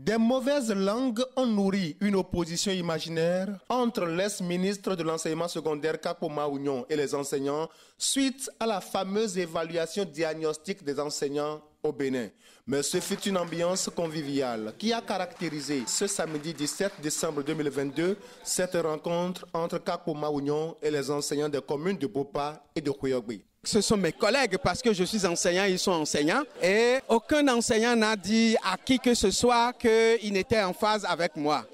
Des mauvaises langues ont nourri une opposition imaginaire entre l'ex-ministre de l'enseignement secondaire Kakpo Maounion et les enseignants suite à la fameuse évaluation diagnostique des enseignants au Bénin. Mais ce fut une ambiance conviviale qui a caractérisé ce samedi 17 décembre 2022 cette rencontre entre Kakpo Maounion et les enseignants des communes de Bopa et de Khouyogbe. Ce sont mes collègues parce que je suis enseignant, ils sont enseignants. Et aucun enseignant n'a dit à qui que ce soit qu'il n'était en phase avec moi.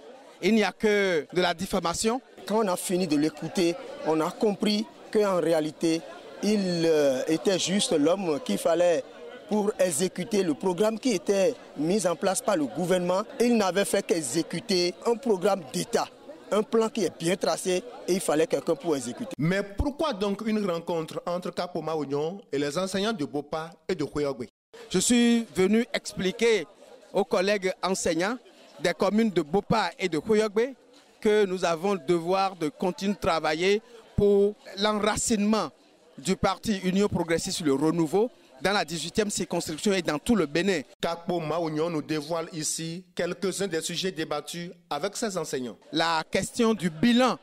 Il n'y a que de la diffamation. Quand on a fini de l'écouter, on a compris qu'en réalité, il était juste l'homme qu'il fallait pour exécuter le programme qui était mis en place par le gouvernement. Il n'avait fait qu'exécuter un programme d'État. Un plan qui est bien tracé et il fallait quelqu'un pour exécuter. Mais pourquoi donc une rencontre entre Kakpo Maounion et les enseignants de Bopa et de Khouyogbe? Je suis venu expliquer aux collègues enseignants des communes de Bopa et de Khouyogbe que nous avons le devoir de continuer de travailler pour l'enracinement du parti Union Progressiste Le Renouveau dans la 18e circonscription et dans tout le Bénin. Kakpo Maounion nous dévoile ici quelques-uns des sujets débattus avec ses enseignants. La question du bilan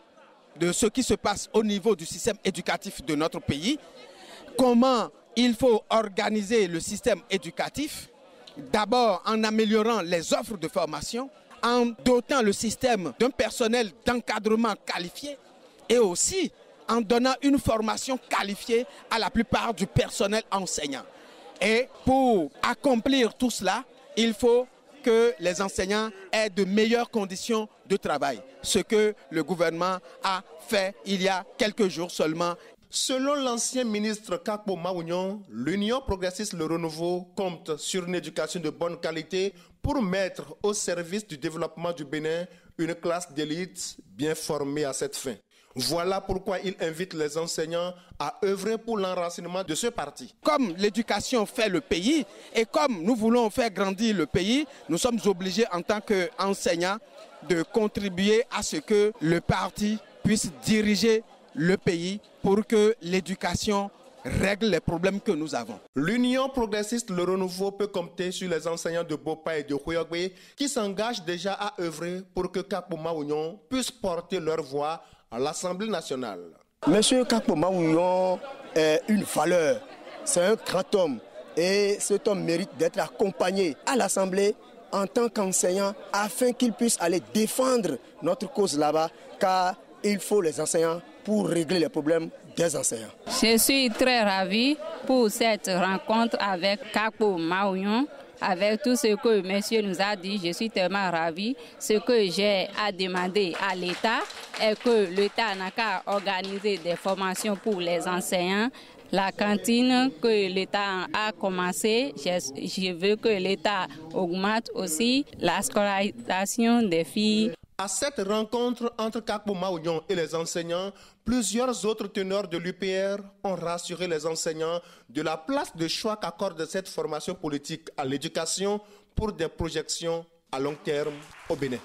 de ce qui se passe au niveau du système éducatif de notre pays, comment il faut organiser le système éducatif, d'abord en améliorant les offres de formation, en dotant le système d'un personnel d'encadrement qualifié et aussi en donnant une formation qualifiée à la plupart du personnel enseignant. Et pour accomplir tout cela, il faut que les enseignants aient de meilleures conditions de travail. Ce que le gouvernement a fait il y a quelques jours seulement. Selon l'ancien ministre Kakpo Maounion, l'Union Progressiste Le Renouveau compte sur une éducation de bonne qualité pour mettre au service du développement du Bénin une classe d'élite bien formée à cette fin. Voilà pourquoi il invite les enseignants à œuvrer pour l'enracinement de ce parti. Comme l'éducation fait le pays et comme nous voulons faire grandir le pays, nous sommes obligés en tant qu'enseignants de contribuer à ce que le parti puisse diriger le pays pour que l'éducation règle les problèmes que nous avons. L'Union Progressiste Le Renouveau peut compter sur les enseignants de Bopa et de Khouyogbe qui s'engagent déjà à œuvrer pour que Kakpo Maounion puisse porter leur voix à l'Assemblée nationale. Monsieur Kakpo Maounion est une valeur, c'est un grand homme et cet homme mérite d'être accompagné à l'Assemblée en tant qu'enseignant afin qu'il puisse aller défendre notre cause là-bas car il faut les enseignants pour régler les problèmes des enseignants. Je suis très ravie pour cette rencontre avec Kakpo Maounion. Avec tout ce que monsieur nous a dit, je suis tellement ravie. Ce que j'ai à demander à l'État est que l'État n'a qu'à organiser des formations pour les enseignants. La cantine que l'État a commencé, je veux que l'État augmente aussi la scolarisation des filles. À cette rencontre entre Kakpo Maounion et les enseignants, plusieurs autres teneurs de l'UPR ont rassuré les enseignants de la place de choix qu'accorde cette formation politique à l'éducation pour des projections à long terme au Bénin.